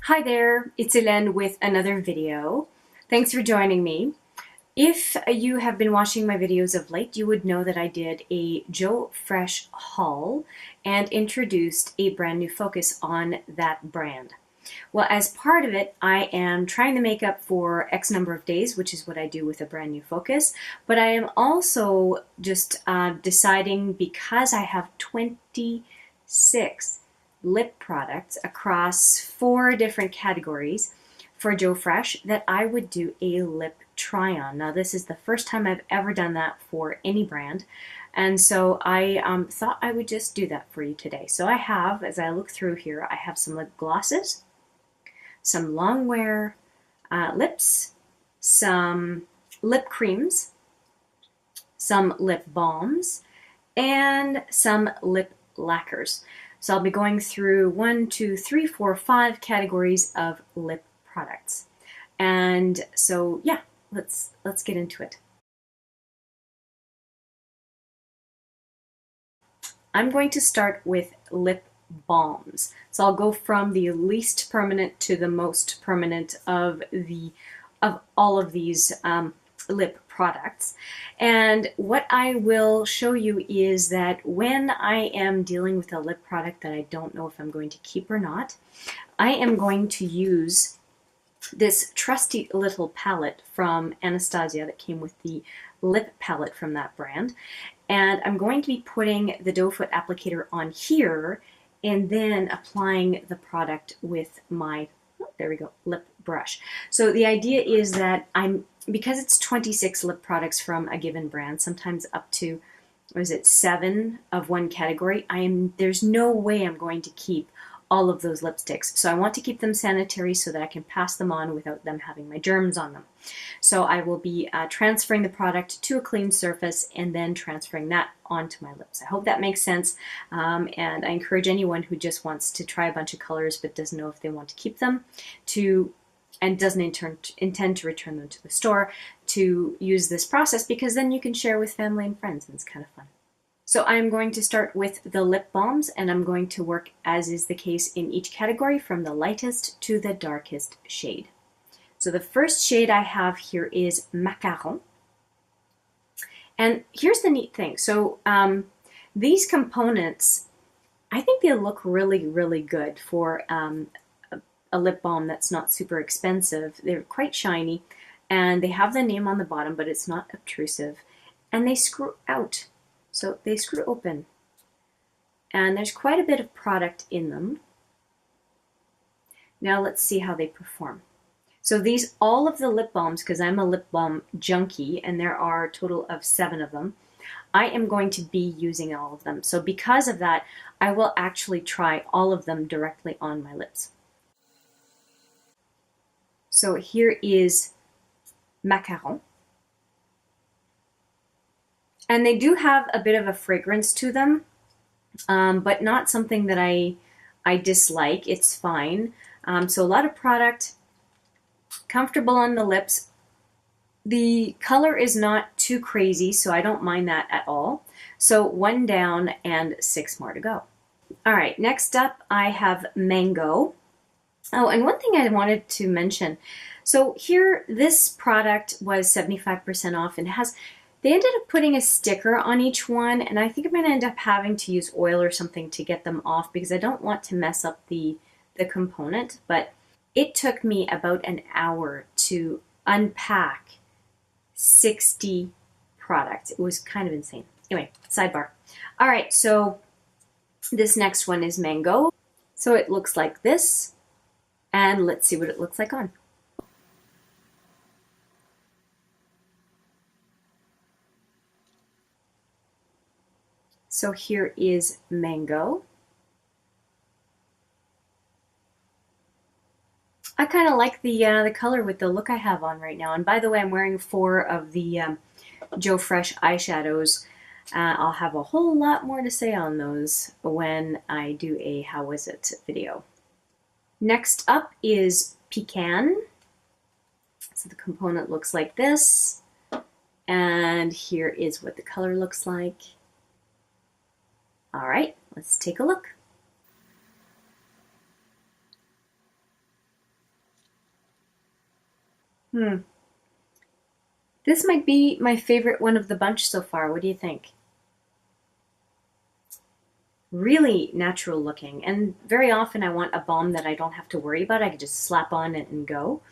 Hi there, it's Hélène with another video. Thanks for joining me. If you have been watching my videos of late, you would know that I did a Joe Fresh haul and introduced a brand new focus on that brand. Well, as part of it, I am trying to make up for X number of days, which is what I do with a brand new focus, but I am also just deciding, because I have 26 lip products across 4 different categories for Joe Fresh, that I would do a lip try-on. Now, this is the first time I've ever done that for any brand, and so I thought I would just do that for you today. So I have, as I look through here, I have some lip glosses, some long wear lips, some lip creams, some lip balms, and some lip lacquers. So I'll be going through 1, 2, 3, 4, 5 categories of lip products. And so yeah, let's get into it. I'm going to start with lip balms. So I'll go from the least permanent to the most permanent of all of these lip products. And what I will show you is that when I am dealing with a lip product that I don't know if I'm going to keep or not, I am going to use this trusty little palette from Anastasia that came with the lip palette from that brand. And I'm going to be putting the doe foot applicator on here and then applying the product with my, there we go, lip brush. So the idea is that because it's 26 lip products from a given brand, sometimes up to, what is it, 7 of one category, there's no way I'm going to keep all of those lipsticks. So I want to keep them sanitary so that I can pass them on without them having my germs on them. So I will be transferring the product to a clean surface and then transferring that onto my lips. I hope that makes sense, and I encourage anyone who just wants to try a bunch of colors but doesn't know if they want to keep them and doesn't intend to return them to the store to use this process, because then you can share with family and friends and it's kind of fun. So I'm going to start with the lip balms, and I'm going to work, as is the case in each category, from the lightest to the darkest shade. So the first shade I have here is Macaron. And here's the neat thing. So these components, I think they look really, really good for a lip balm that's not super expensive. They're quite shiny, and they have the name on the bottom, but it's not obtrusive. And they screw out. So they screw open. And there's quite a bit of product in them. Now let's see how they perform. So these, all of the lip balms, because I'm a lip balm junkie, and there are a total of 7 of them, I am going to be using all of them. So because of that, I will actually try all of them directly on my lips. So here is Macaron. And they do have a bit of a fragrance to them, but not something that I dislike. It's fine. So a lot of product, comfortable on the lips. The color is not too crazy, so I don't mind that at all. So 1 down and 6 more to go. All right, next up I have Mango. Oh, and one thing I wanted to mention. So here, this product was 75% off, and they ended up putting a sticker on each one, and I think I'm going to end up having to use oil or something to get them off because I don't want to mess up the component. But it took me about an hour to unpack 60 products. It was kind of insane. Anyway, sidebar. All right, so this next one is Mango. So it looks like this, and let's see what it looks like on. So here is Mango. I kind of like the color with the look I have on right now. And by the way, I'm wearing 4 of the Joe Fresh eyeshadows. I'll have a whole lot more to say on those when I do a How Was It video. Next up is Pecan. So the component looks like this. And here is what the color looks like. All right, let's take a look. This might be my favorite one of the bunch so far. What do you think? Really natural looking, and very often I want a balm that I don't have to worry about. I can just slap on it and go.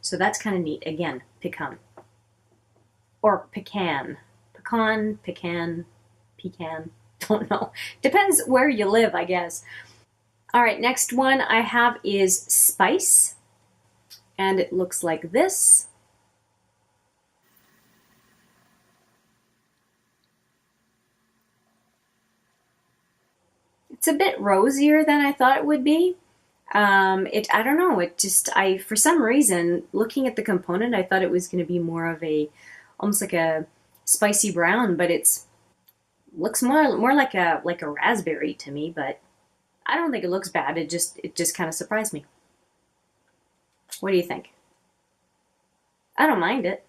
So that's kind of neat. Again, pecan. Or pecan. Pecan, don't know. Depends where you live, I guess. All right, next one I have is spice, and it looks like this. It's a bit rosier than I thought it would be. I don't know, for some reason, looking at the component, I thought it was going to be more of almost like a spicy brown, but looks more like a raspberry to me, but I don't think it looks bad. It just kind of surprised me. What do you think? I don't mind it.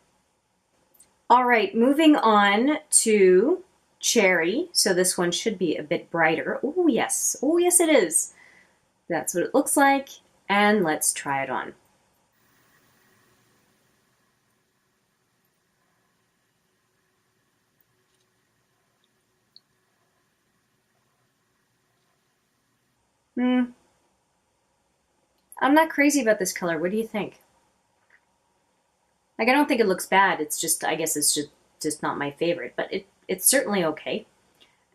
All right, moving on to cherry. So this one should be a bit brighter. Oh yes it is. That's what it looks like, and let's try it on. I'm not crazy about this color. What do you think? Like, I don't think it looks bad. I guess it's just not my favorite, but it's certainly okay.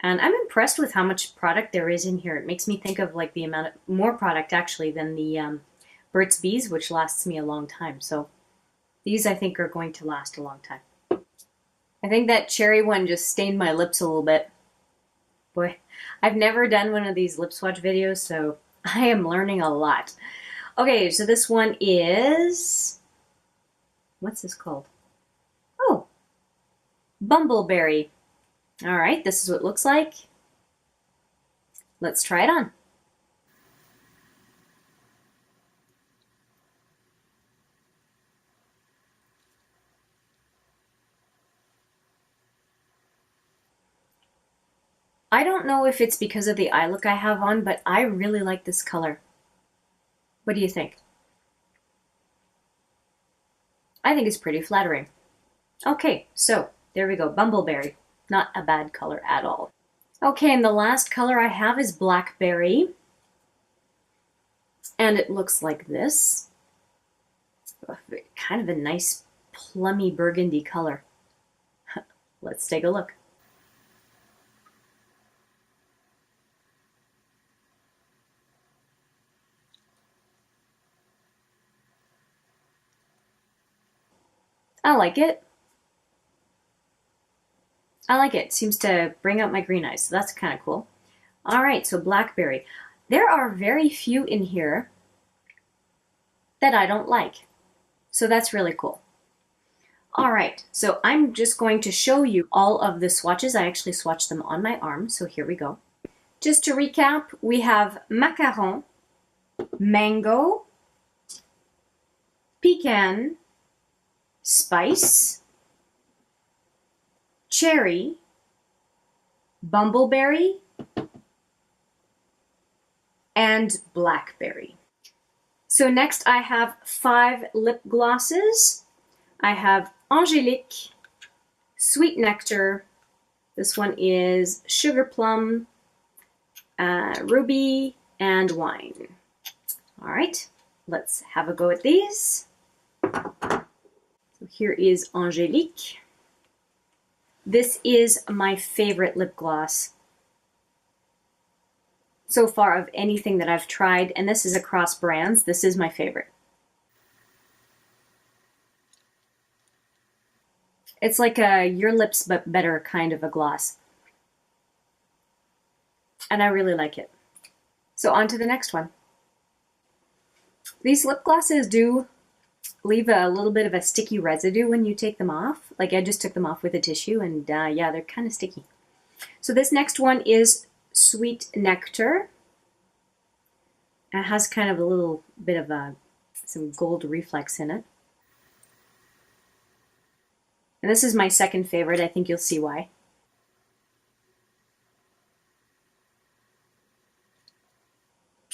And I'm impressed with how much product there is in here. It makes me think of like the amount of more product actually than the Burt's Bees, which lasts me a long time. So these I think are going to last a long time. I think that cherry one just stained my lips a little bit. Boy, I've never done one of these lip swatch videos, so I am learning a lot. Okay, so this one is, what's this called? Oh, Bumbleberry. All right, this is what it looks like. Let's try it on. I don't know if it's because of the eye look I have on, but I really like this color. What do you think? I think it's pretty flattering. Okay, so there we go, Bumbleberry. Not a bad color at all. Okay, and the last color I have is Blackberry. And it looks like this. Kind of a nice plummy burgundy color. Let's take a look. I like it. I like it. Seems to bring out my green eyes, so that's kind of cool. All right, so Blackberry. There are very few in here that I don't like, so that's really cool. All right, so I'm just going to show you all of the swatches. I actually swatched them on my arm, so here we go. Just to recap, we have macaron, mango, pecan, spice, cherry, bumbleberry, and blackberry. So next I have 5 lip glosses. I have Angélique, Sweet Nectar, this one is Sugar Plum, Ruby, and Wine. All right, let's have a go at these. So here is Angélique. This is my favorite lip gloss so far of anything that I've tried, and this is across brands. This is my favorite. It's like a Your Lips But Better kind of a gloss. And I really like it. So on to the next one. These lip glosses do leave a little bit of a sticky residue when you take them off. Like I just took them off with a tissue and yeah, they're kind of sticky. So this next one is Sweet Nectar. It has kind of a little bit of some gold reflex in it. And this is my second favorite. I think you'll see why.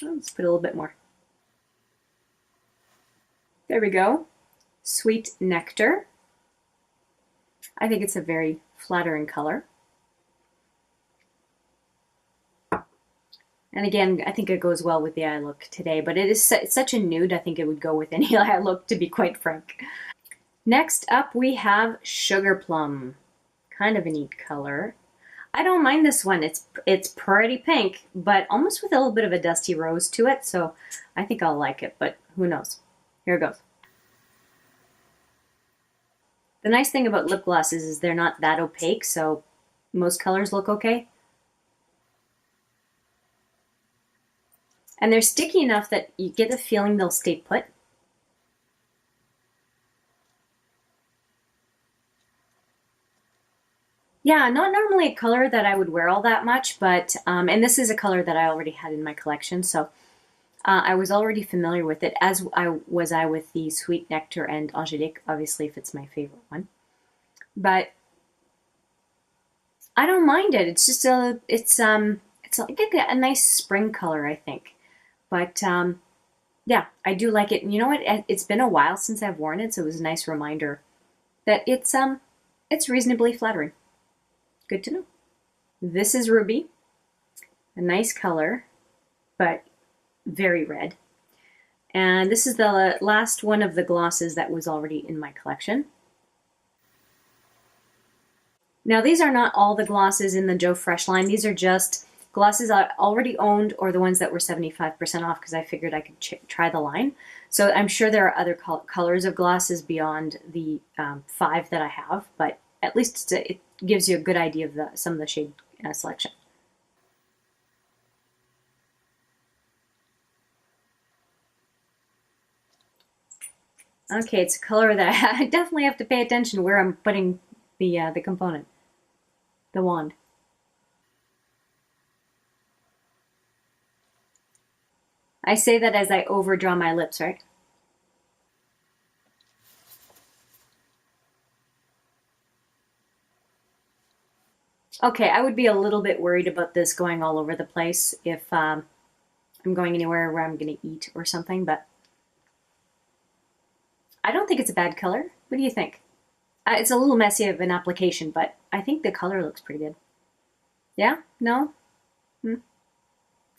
Let's put a little bit more. There we go. Sweet Nectar. I think it's a very flattering color. And again, I think it goes well with the eye look today, but it's such a nude, I think it would go with any eye look, to be quite frank. Next up, we have Sugar Plum. Kind of a neat color. I don't mind this one. It's pretty pink, but almost with a little bit of a dusty rose to it, so I think I'll like it, but who knows. Here it goes. The nice thing about lip glosses is they're not that opaque, so most colors look okay. And they're sticky enough that you get the feeling they'll stay put. Yeah, not normally a color that I would wear all that much, but, and this is a color that I already had in my collection, so I was already familiar with it, as I was with the Sweet Nectar and Angelique, obviously, if it's my favorite one. But I don't mind it. It's just it's like a nice spring color, I think. But yeah, I do like it. And you know what? It's been a while since I've worn it, so it was a nice reminder that it's reasonably flattering. Good to know. This is Ruby, a nice color, but very red. And this is the last one of the glosses that was already in my collection. Now these are not all the glosses in the Joe Fresh line. These are just glosses I already owned or the ones that were 75% off because I figured I could try the line. So I'm sure there are other colors of glosses beyond the 5 that I have, but at least it gives you a good idea of some of the shade selection. Okay, it's a color that I definitely have to pay attention where I'm putting the component, the wand. I say that as I overdraw my lips, right? Okay, I would be a little bit worried about this going all over the place if I'm going anywhere where I'm going to eat or something, but I don't think it's a bad color. What do you think? It's a little messy of an application, but I think the color looks pretty good. Yeah? No?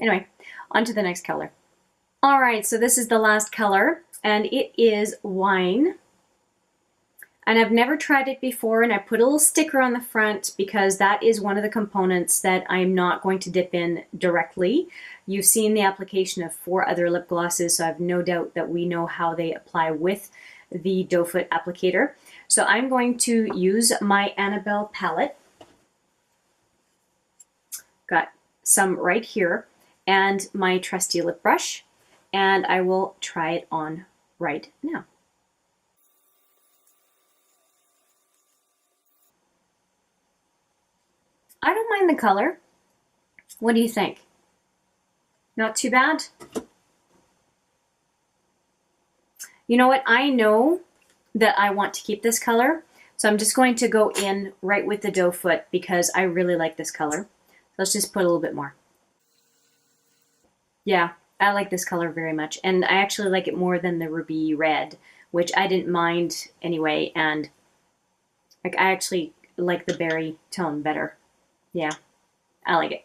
Anyway, on to the next color. All right, so this is the last color, and it is Wine. And I've never tried it before, and I put a little sticker on the front because that is one of the components that I'm not going to dip in directly. You've seen the application of 4 other lip glosses, so I have no doubt that we know how they apply with the doe foot applicator. So I'm going to use my Annabelle palette. Got some right here, and my trusty lip brush, and I will try it on right now. I don't mind the color. What do you think? Not too bad? You know what? I know that I want to keep this color, so I'm just going to go in right with the doe foot because I really like this color. Let's just put a little bit more. Yeah, I like this color very much, and I actually like it more than the ruby red, which I didn't mind anyway, and like I actually like the berry tone better. Yeah, I like it.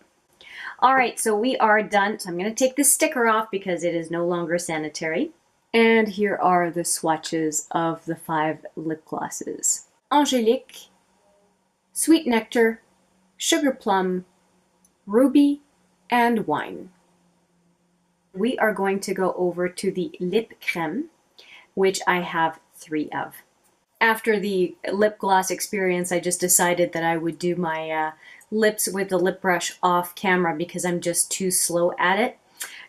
All right, so we are done. So I'm going to take this sticker off because it is no longer sanitary. And here are the swatches of the 5 lip glosses. Angelique, Sweet Nectar, Sugar Plum, Ruby, and Wine. We are going to go over to the lip crème, which I have 3 of. After the lip gloss experience, I just decided that I would do my lips with the lip brush off camera because I'm just too slow at it.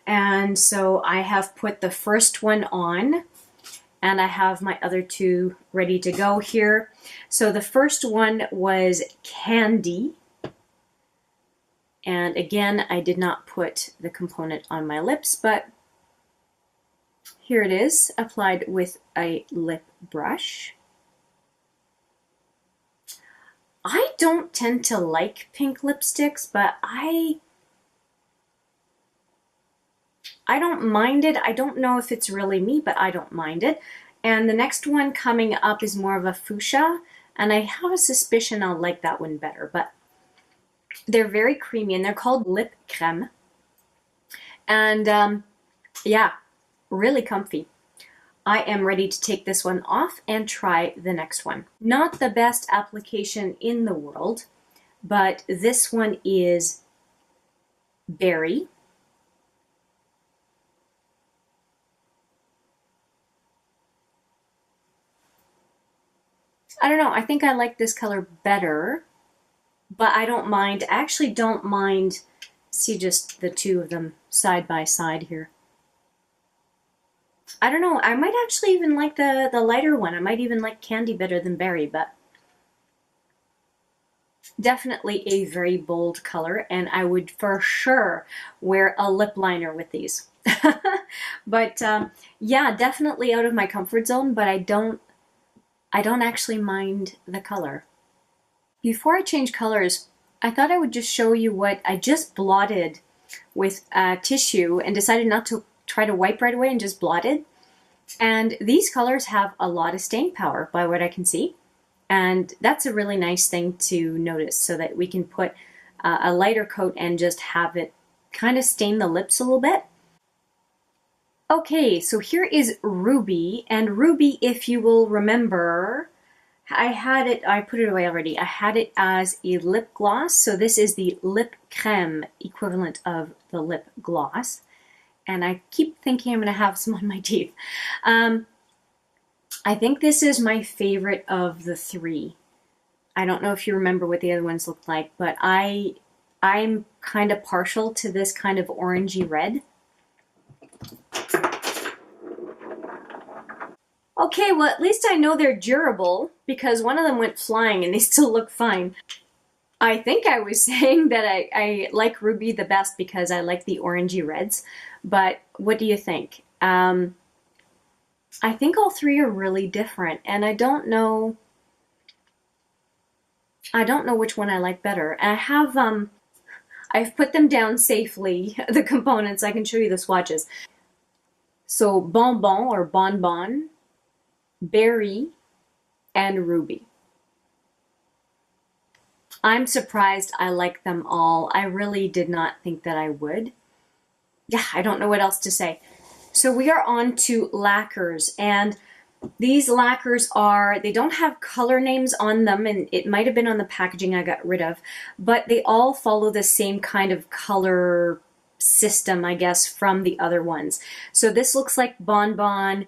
And so I have put the first one on, and I have my other 2 ready to go here. So the first one was Candy. And again, I did not put the component on my lips, but here it is, applied with a lip brush. I don't tend to like pink lipsticks, but I I don't mind it. I don't know if it's really me, but I don't mind it. And the next one coming up is more of a fuchsia, and I have a suspicion I'll like that one better, but they're very creamy and they're called lip crème. And yeah, really comfy. I am ready to take this one off and try the next one. Not the best application in the world, but this one is berry. I don't know, I think I like this color better, but I don't mind. I actually don't mind, see just the two of them side by side here. I don't know, I might actually even like the lighter one. I might even like candy better than berry, but definitely a very bold color, and I would for sure wear a lip liner with these. But yeah, definitely out of my comfort zone, but I don't actually mind the color. Before I change colors, I thought I would just show you what I just blotted with tissue and decided not to try to wipe right away and just blotted. And these colors have a lot of staying power by what I can see. And that's a really nice thing to notice, so that we can put a lighter coat and just have it kind of stain the lips a little bit. Okay, so here is Ruby, and Ruby, if you will remember, I put it away already. I had it as a lip gloss, so this is the lip crème equivalent of the lip gloss. And I keep thinking I'm going to have some on my teeth. I think this is my favorite of the three. I don't know if you remember what the other ones looked like, but I'm kind of partial to this kind of orangey red. Okay, well, at least I know they're durable, because one of them went flying and they still look fine. I think I was saying that I like Ruby the best because I like the orangey reds, but what do you think? I think all three are really different, and I don't know which one I like better. And I've put them down safely, the components. I can show you the swatches. So bonbon or bonbon, berry, and ruby. I'm surprised I like them all. I really did not think that I would. Yeah, I don't know what else to say. So we are on to lacquers, and these lacquers they don't have color names on them, and it might have been on the packaging I got rid of, but they all follow the same kind of color system, I guess, from the other ones. So this looks like bonbon,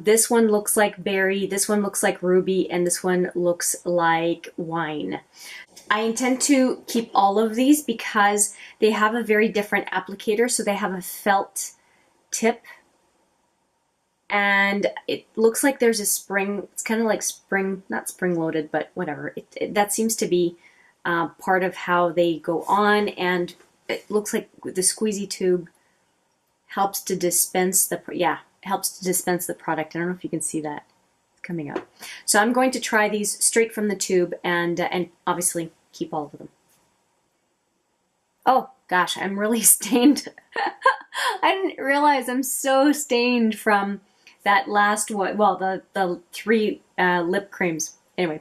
this one looks like berry, this one looks like ruby, and this one looks like wine. I intend to keep all of these because they have a very different applicator. So they have a felt tip, and it looks like there's a spring. It's kind of like spring, not spring loaded, but whatever. That seems to be part of how they go on, and it looks like the squeezy tube helps to dispense the product. I don't know if you can see that. It's coming up. So I'm going to try these straight from the tube, and obviously keep all of them. Oh gosh, I'm really stained. I didn't realize I'm so stained from that last one. Well, the three lip creams. Anyway,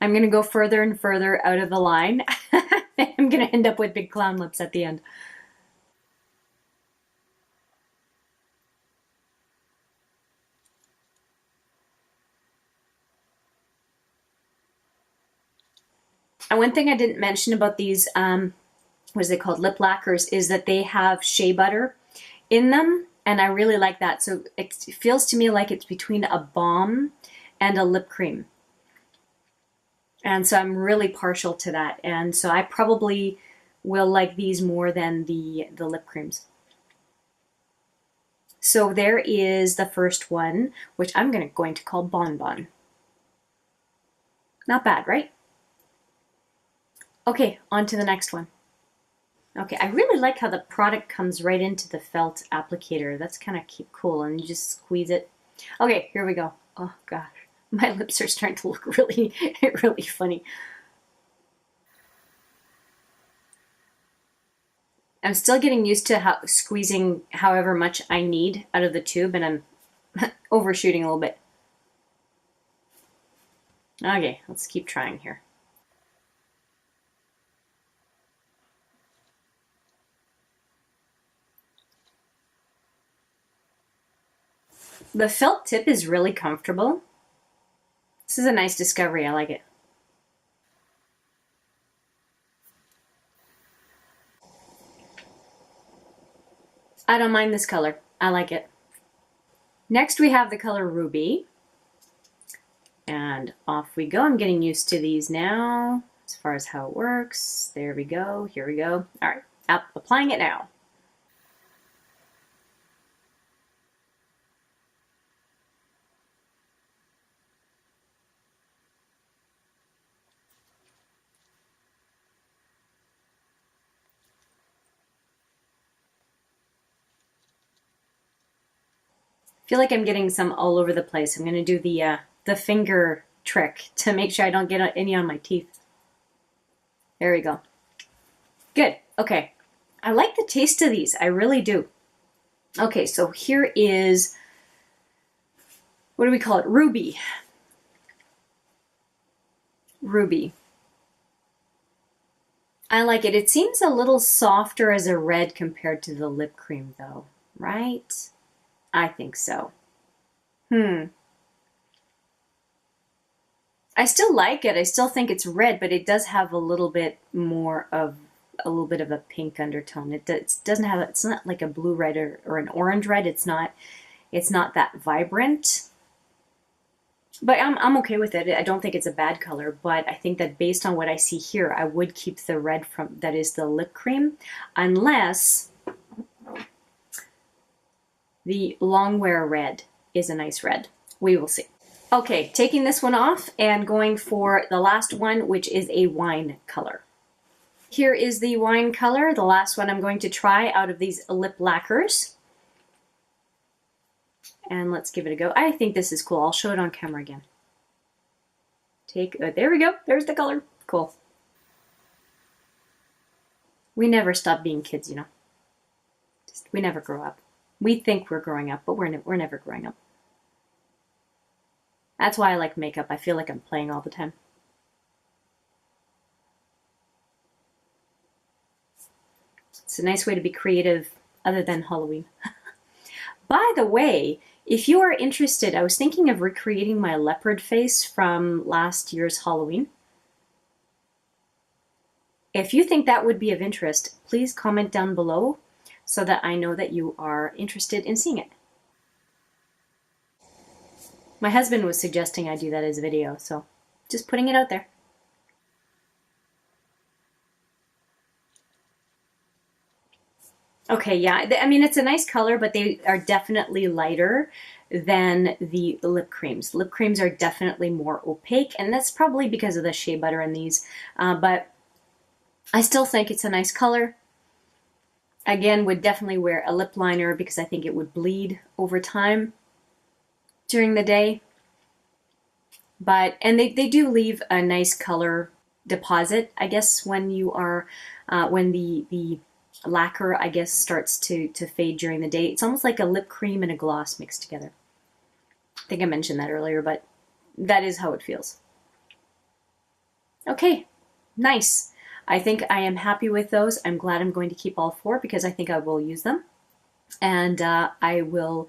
I'm gonna go further and further out of the line. I'm gonna end up with big clown lips at the end. And one thing I didn't mention about these, what is it called, lip lacquers, is that they have shea butter in them, and I really like that. So it feels to me like it's between a balm and a lip cream. And so I'm really partial to that. And so I probably will like these more than the lip creams. So there is the first one, which I'm going to call Bonbon. Not bad, right? Okay, on to the next one. Okay, I really like how the product comes right into the felt applicator. That's kind of cool, and you just squeeze it. Okay, here we go. Oh gosh, my lips are starting to look really, really funny. I'm still getting used to squeezing however much I need out of the tube, and I'm overshooting a little bit. Okay, let's keep trying here. The felt tip is really comfortable. This is a nice discovery. I like it. I don't mind this color. I like it. Next we have the color Ruby. And off we go. I'm getting used to these now as far as how it works. There we go. Here we go. All right, applying it now. I feel like I'm getting some all over the place. I'm going to do the finger trick to make sure I don't get any on my teeth. There we go. Good. Okay. I like the taste of these. I really do. Okay, so here is, what do we call it? Ruby. Ruby. I like it. It seems a little softer as a red compared to the lip cream though, right? I think so. I still like it. I still think it's red, but it does have a little bit more of a little bit of a pink undertone. It doesn't have, it's not like a blue red or an orange red. It's not that vibrant. But I'm okay with it. I don't think it's a bad color, but I think that based on what I see here, I would keep the red from that is the lip cream, unless the Longwear red is a nice red. We will see. Okay, taking this one off and going for the last one, which is a wine color. Here is the wine color, the last one I'm going to try out of these lip lacquers. And let's give it a go. I think this is cool. I'll show it on camera again. There we go. There's the color. Cool. We never stop being kids, you know. We never grow up. We think we're growing up, but we're never growing up. That's why I like makeup. I feel like I'm playing all the time. It's a nice way to be creative other than Halloween. By the way, if you are interested, I was thinking of recreating my leopard face from last year's Halloween. If you think that would be of interest, please comment down below so that I know that you are interested in seeing it. My husband was suggesting I do that as a video, so just putting it out there. Okay, yeah, I mean, it's a nice color, but they are definitely lighter than the lip creams. Lip creams are definitely more opaque, and that's probably because of the shea butter in these, but I still think it's a nice color. Again, would definitely wear a lip liner because I think it would bleed over time during the day. And they do leave a nice color deposit, I guess, when you are, when the lacquer, I guess, starts to fade during the day. It's almost like a lip cream and a gloss mixed together. I think I mentioned that earlier, but that is how it feels. Okay, nice. I think I am happy with those. I'm glad I'm going to keep all four because I think I will use them. And I will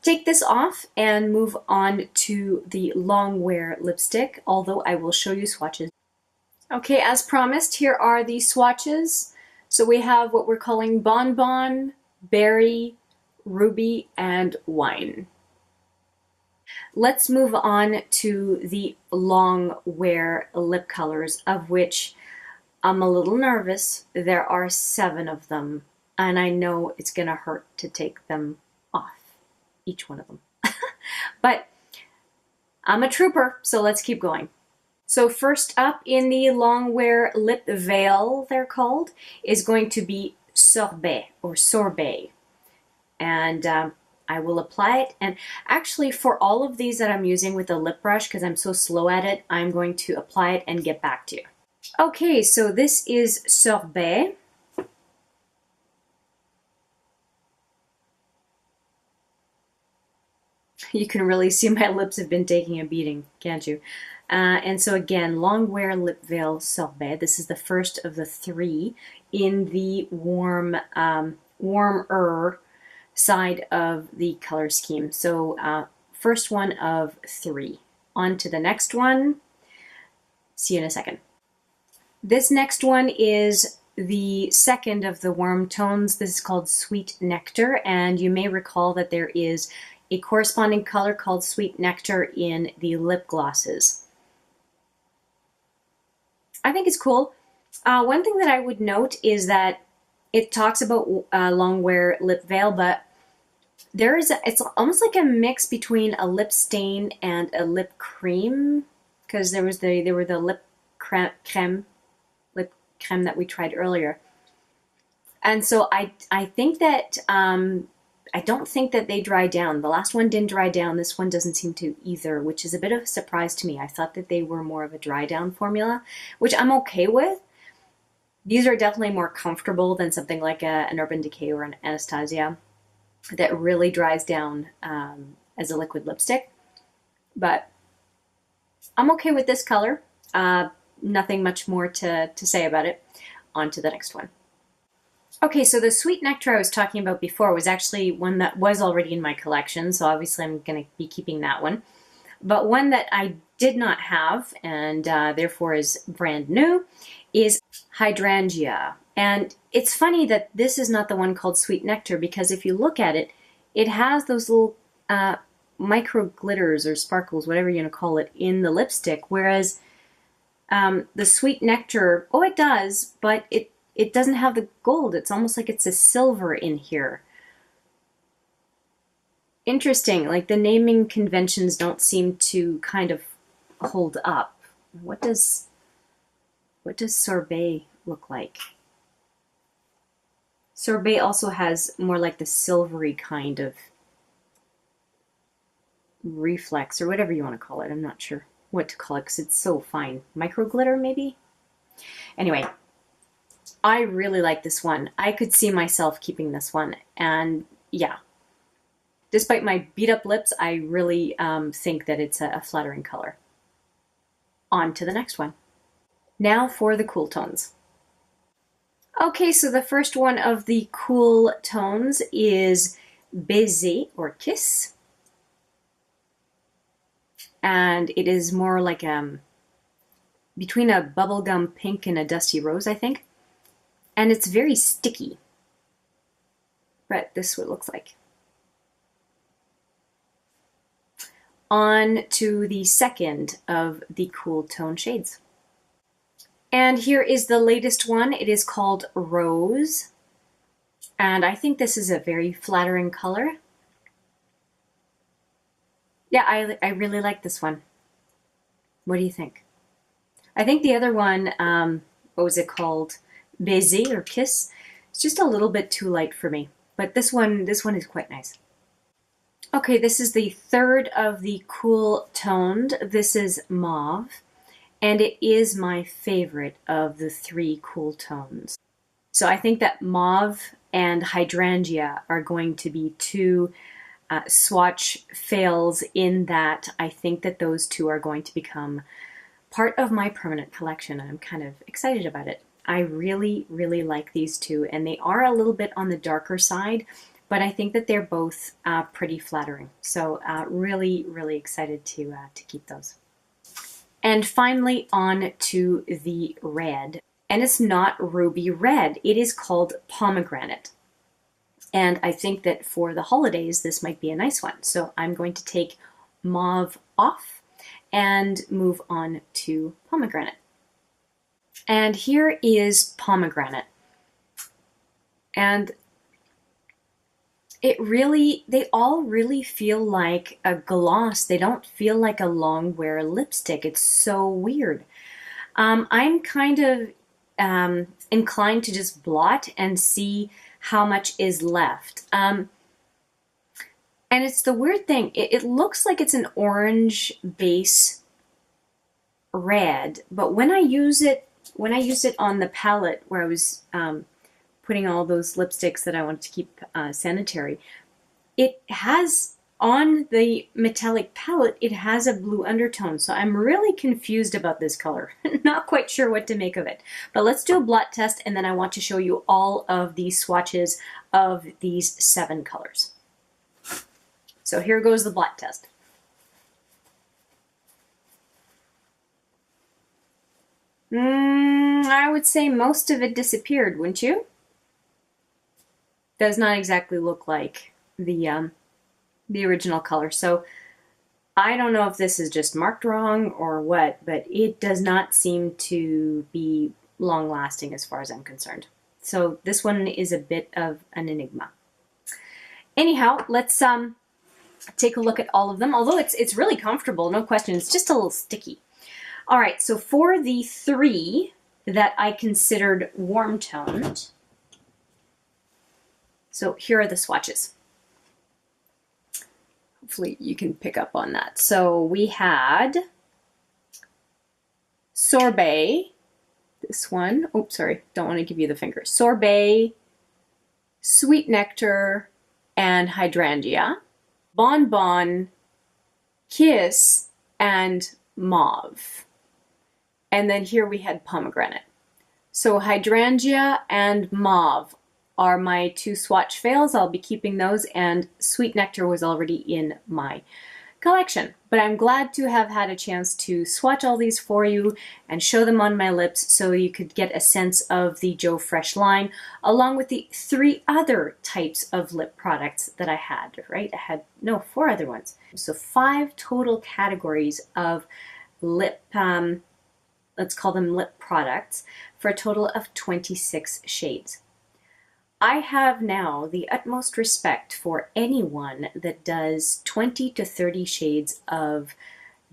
take this off and move on to the Longwear lipstick, although I will show you swatches. Okay, as promised, here are the swatches. So we have what we're calling Bonbon, Berry, Ruby, and Wine. Let's move on to the Longwear lip colors, of which I'm a little nervous. There are 7 of them, and I know it's gonna hurt to take them off, each one of them. But I'm a trooper, so let's keep going. So first up in the Longwear lip veil, they're called, is going to be Sorbet or Sorbet. And I will apply it. And actually for all of these that I'm using with a lip brush, because I'm so slow at it, I'm going to apply it and get back to you. Okay, so this is Sorbet. You can really see my lips have been taking a beating, can't you? And so again, Longwear Lip Veil Sorbet. This is the first of the 3 in the warmer side of the color scheme. So first one of 3. On to the next one. See you in a second. This next one is the second of the warm tones. This is called Sweet Nectar, and you may recall that there is a corresponding color called Sweet Nectar in the lip glosses. I think it's cool. One thing that I would note is that it talks about Longwear Lip Veil, but it's almost like a mix between a lip stain and a lip cream, because there were the lip crème that we tried earlier. And so I think that I don't think that they dry down. The last one didn't dry down. This one doesn't seem to either, which is a bit of a surprise to me. I thought that they were more of a dry down formula, which I'm okay with. These are definitely more comfortable than something like an Urban Decay or an Anastasia that really dries down as a liquid lipstick. But I'm okay with this color. Nothing much more to say about it. On to the next one. Okay, so the Sweet Nectar I was talking about before was actually one that was already in my collection, so obviously I'm going to be keeping that one. But one that I did not have, and therefore is brand new, is Hydrangea. And it's funny that this is not the one called Sweet Nectar, because if you look at it, it has those little micro glitters or sparkles, whatever you're going to call it, in the lipstick, whereas the Sweet Nectar, oh, it does, but it doesn't have the gold. It's almost like it's a silver in here. Interesting, like the naming conventions don't seem to kind of hold up. What does Sorbet look like? Sorbet also has more like the silvery kind of reflex, or whatever you want to call it. I'm not sure what to call it because it's so fine. Micro glitter, maybe? Anyway, I really like this one. I could see myself keeping this one. And yeah, despite my beat up lips, I really think that it's a flattering color. On to the next one. Now for the cool tones. Okay, so the first one of the cool tones is Baiser or Kiss. And it is more like between a bubblegum pink and a dusty rose, I think. And it's very sticky. But this is what it looks like. On to the second of the cool tone shades. And here is the latest one. It is called Rose. And I think this is a very flattering color. Yeah, I really like this one. What do you think? I think the other one, what was it called? Baiser or Kiss. It's just a little bit too light for me. But this one is quite nice. Okay, this is the third of the cool toned. This is Mauve. And it is my favorite of the 3 cool tones. So I think that Mauve and Hydrangea are going to be 2 swatch fails, in that I think that those 2 are going to become part of my permanent collection, and I'm kind of excited about it. I really, really like these 2, and they are a little bit on the darker side, but I think that they're both pretty flattering. So really, really excited to keep those. And finally, on to the red. And it's not ruby red. It is called Pomegranate. And I think that for the holidays, this might be a nice one. So I'm going to take Mauve off and move on to Pomegranate. And here is Pomegranate. And they all really feel like a gloss. They don't feel like a long-wear lipstick. It's so weird. I'm kind of inclined to just blot and see how much is left. And it's the weird thing. It looks like it's an orange base red, but when I use it on the palette where I was putting all those lipsticks that I wanted to keep sanitary, it has on the metallic palette, it has a blue undertone, so I'm really confused about this color. Not quite sure what to make of it. But let's do a blot test, and then I want to show you all of the swatches of these 7 colors. So here goes the blot test. I would say most of it disappeared, wouldn't you? Does not exactly look like the original color. So I don't know if this is just marked wrong or what, but it does not seem to be long lasting as far as I'm concerned. So this one is a bit of an enigma. Anyhow, let's take a look at all of them. Although it's really comfortable, no question. It's just a little sticky. All right, so for the 3 that I considered warm toned, so here are the swatches. Hopefully you can pick up on that. So we had Sorbet, this one. Oops, sorry, don't want to give you the finger. Sorbet, Sweet Nectar, and Hydrangea. Bonbon, Kiss, and Mauve. And then here we had Pomegranate. So Hydrangea and Mauve are my 2 swatch fails. I'll be keeping those, and Sweet Nectar was already in my collection. But I'm glad to have had a chance to swatch all these for you and show them on my lips so you could get a sense of the Joe Fresh line, along with the 3 other types of lip products that I had, right? I had, no, 4 other ones. So 5 total categories of lip, let's call them lip products, for a total of 26 shades. I have now the utmost respect for anyone that does 20 to 30 shades of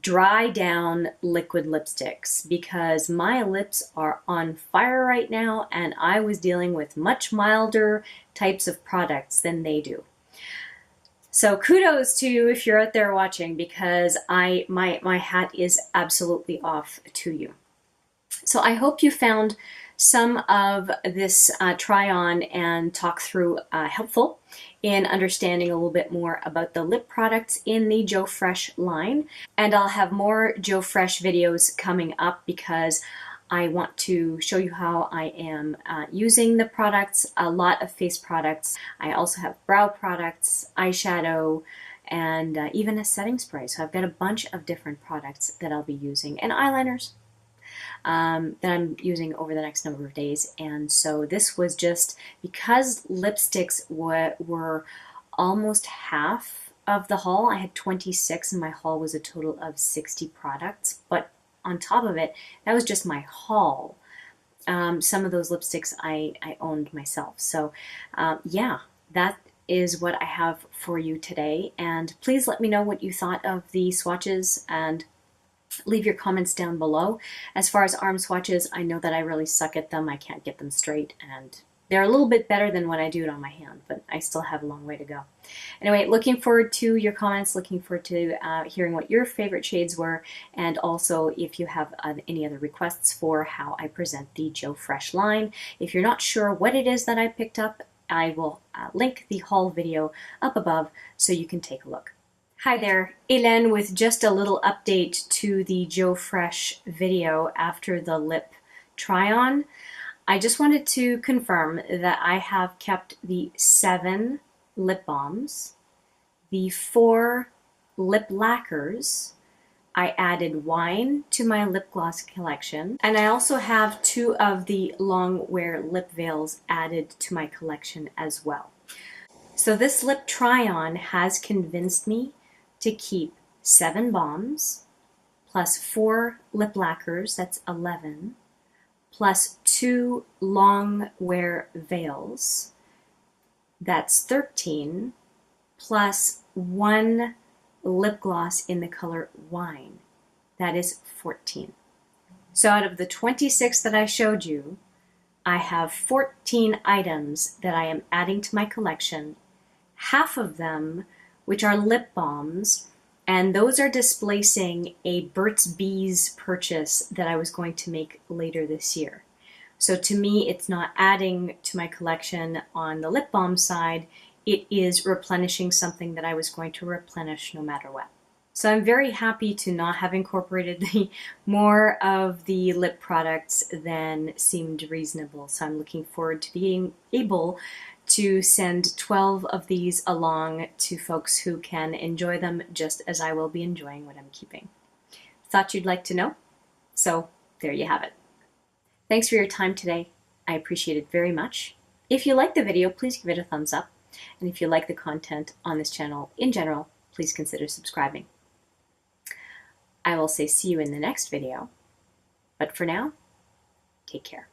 dry down liquid lipsticks, because my lips are on fire right now and I was dealing with much milder types of products than they do. So kudos to you if you're out there watching, because my hat is absolutely off to you. So I hope you found some of this try on and talk through helpful in understanding a little bit more about the lip products in the Joe Fresh line. And I'll have more Joe Fresh videos coming up, because I want to show you how I am using the products, a lot of face products. I also have brow products, eyeshadow, and even a setting spray. So I've got a bunch of different products that I'll be using, and eyeliners that I'm using over the next number of days. And so this was just because lipsticks were almost half of the haul. I had 26 and my haul was a total of 60 products, but on top of it, that was just my haul. Some of those lipsticks I owned myself. So yeah, that is what I have for you today. And please let me know what you thought of the swatches, and leave your comments down below. As far as arm swatches, I know that I really suck at them. I can't get them straight, and they're a little bit better than when I do it on my hand, but I still have a long way to go. Anyway, looking forward to your comments, looking forward to hearing what your favorite shades were, and also if you have any other requests for how I present the Joe Fresh line. If you're not sure what it is that I picked up, I will link the haul video up above so you can take a look. Hi there, Hélène with just a little update to the Joe Fresh video after the lip try-on. I just wanted to confirm that I have kept the 7 lip balms, the 4 lip lacquers. I added wine to my lip gloss collection, and I also have 2 of the long wear lip veils added to my collection as well. So this lip try-on has convinced me to keep 7 balms, plus 4 lip lacquers, that's 11, plus 2 long wear veils, that's 13, plus 1 lip gloss in the color wine, that is 14. So out of the 26 that I showed you, I have 14 items that I am adding to my collection, half of them which are lip balms, and those are displacing a Burt's Bees purchase that I was going to make later this year. So to me, it's not adding to my collection on the lip balm side, it is replenishing something that I was going to replenish no matter what. So I'm very happy to not have incorporated more of the lip products than seemed reasonable. So I'm looking forward to being able to send 12 of these along to folks who can enjoy them just as I will be enjoying what I'm keeping. Thought you'd like to know? So there you have it. Thanks for your time today. I appreciate it very much. If you like the video, please give it a thumbs up. And if you like the content on this channel in general, please consider subscribing. I will say see you in the next video, but for now, take care.